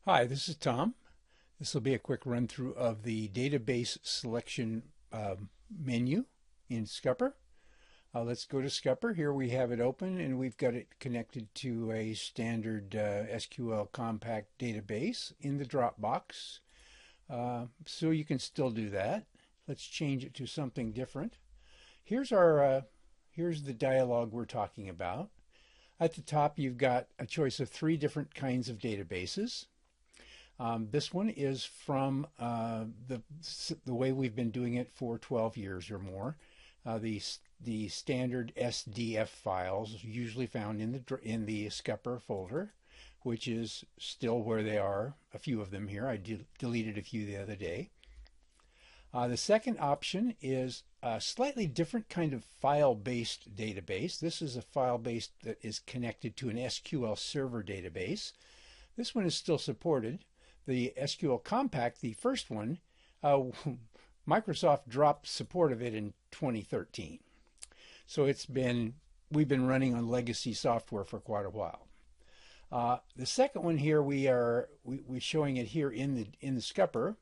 Hi, this is Tom. This will be a quick run through of the database selection menu in Scupper. Let's go to Scupper. Here we have it open and we've got it connected to a standard SQL compact database in the Dropbox. So you can still do that. Let's change it to something different. Here's the dialog we're talking about. At the top, you've got a choice of 3 different kinds of databases. This one is from the way we've been doing it for 12 years or more. The standard SDF files usually found in the Scupper folder, which is still where they are. A few of them here. I deleted a few the other day. The second option is a slightly different kind of file-based database. This is a file-based that is connected to an SQL Server database. This one is still supported. The SQL Compact, the first one, Microsoft dropped support of it in 2013. So we've been running on legacy software for quite a while. The second one here, we're showing it here in the Scupper.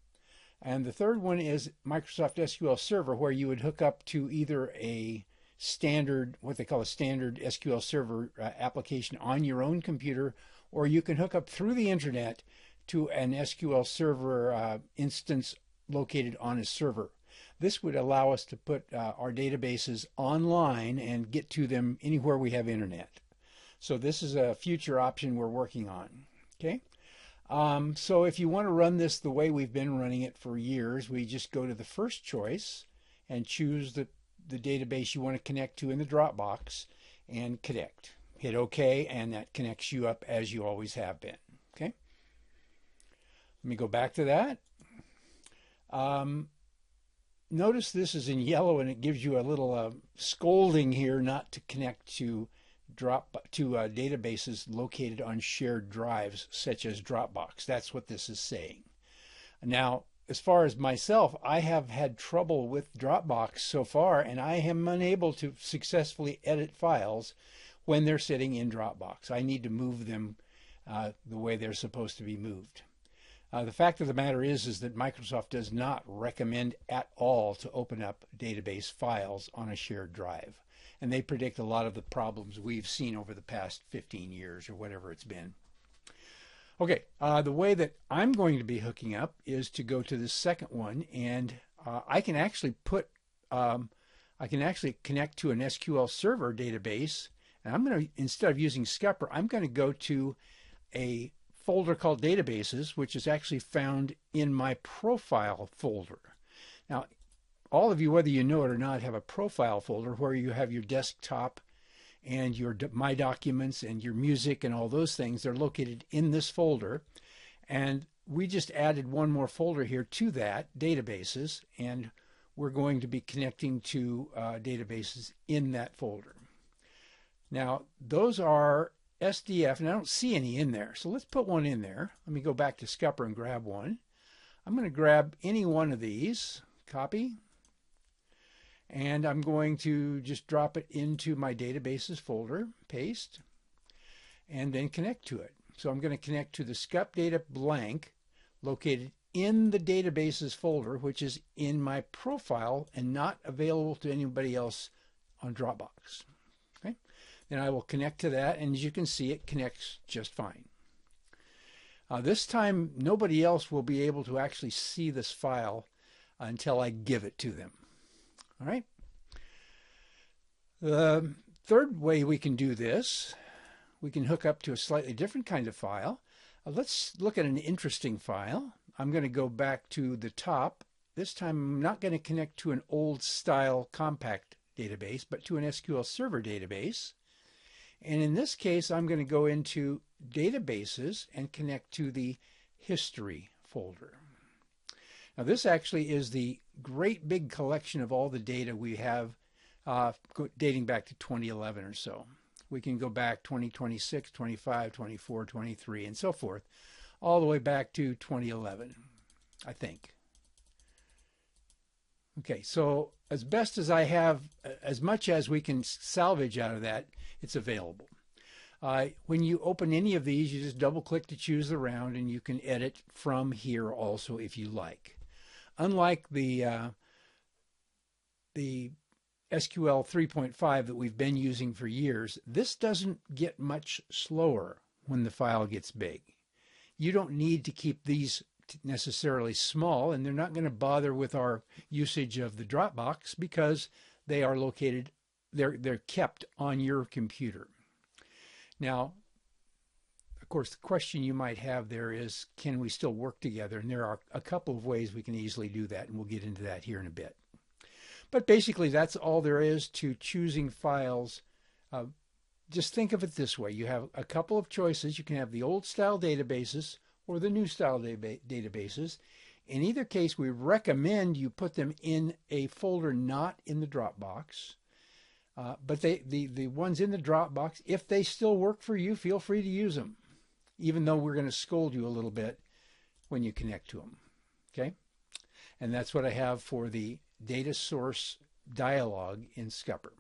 And the third one is Microsoft SQL Server, where you would hook up to either a standard, what they call a standard SQL Server application on your own computer, or you can hook up through the internet to an SQL Server instance located on a server. This would allow us to put our databases online and get to them anywhere we have internet. So this is a future option we're working on. Okay. So if you want to run this the way we've been running it for years, we just go to the first choice and choose the database you want to connect to in the Dropbox and connect. Hit OK, and that connects you up as you always have been. Okay. Let me go back to that. Notice this is in yellow and it gives you a little scolding here not to connect to databases located on shared drives such as Dropbox. That's what this is saying. Now, as far as myself, I have had trouble with Dropbox so far, and I am unable to successfully edit files when they're sitting in Dropbox. I need to move them the way they're supposed to be moved. The fact of the matter is that Microsoft does not recommend at all to open up database files on a shared drive. And they predict a lot of the problems we've seen over the past 15 years or whatever it's been. Okay, the way that I'm going to be hooking up is to go to the second one, and I can actually connect to an SQL Server database, and I'm going to, instead of using Scupper, I'm going to go to a folder called Databases, which is actually found in my Profile folder. Now, all of you, whether you know it or not, have a Profile folder where you have your desktop and your My Documents and your music and all those things. They're located in this folder. And we just added one more folder here to that, Databases, and we're going to be connecting to databases in that folder. Now, those are SDF, and I don't see any in there. So let's put one in there. Let me go back to Scupper and grab one. I'm going to grab any one of these, copy, and I'm going to just drop it into my databases folder, paste, and then connect to it. So I'm going to connect to the scup data blank located in the databases folder, which is in my profile and not available to anybody else on Dropbox. Okay. Then I will connect to that, and as you can see, it connects just fine. This time, nobody else will be able to actually see this file until I give it to them. All right. The third way we can do this, we can hook up to a slightly different kind of file. Let's look at an interesting file. I'm going to go back to the top. This time, I'm not going to connect to an old style compact database, but to an SQL Server database. And in this case, I'm going to go into Databases and connect to the History folder. Now, this actually is the great big collection of all the data we have dating back to 2011 or so. We can go back 2026, 25, 24, 23, and so forth, all the way back to 2011, I think. Okay, so as best as I have, as much as we can salvage out of that, it's available. When you open any of these, you just double click to choose the round, and you can edit from here also if you like. Unlike the SQL 3.5 that we've been using for years, this doesn't get much slower when the file gets big. You don't need to keep these necessarily small, and they're not going to bother with our usage of the Dropbox because they are located, they're kept on your computer. Now, of course, the question you might have there is, can we still work together? And there are a couple of ways we can easily do that, and we'll get into that here in a bit. But basically, that's all there is to choosing files. Just think of it this way. You have a couple of choices. You can have the old style databases or the new style databases. In either case, we recommend you put them in a folder not in the Dropbox. But the ones in the Dropbox, if they still work for you, feel free to use them, even though we're going to scold you a little bit when you connect to them. Okay? And that's what I have for the data source dialog in Scupper.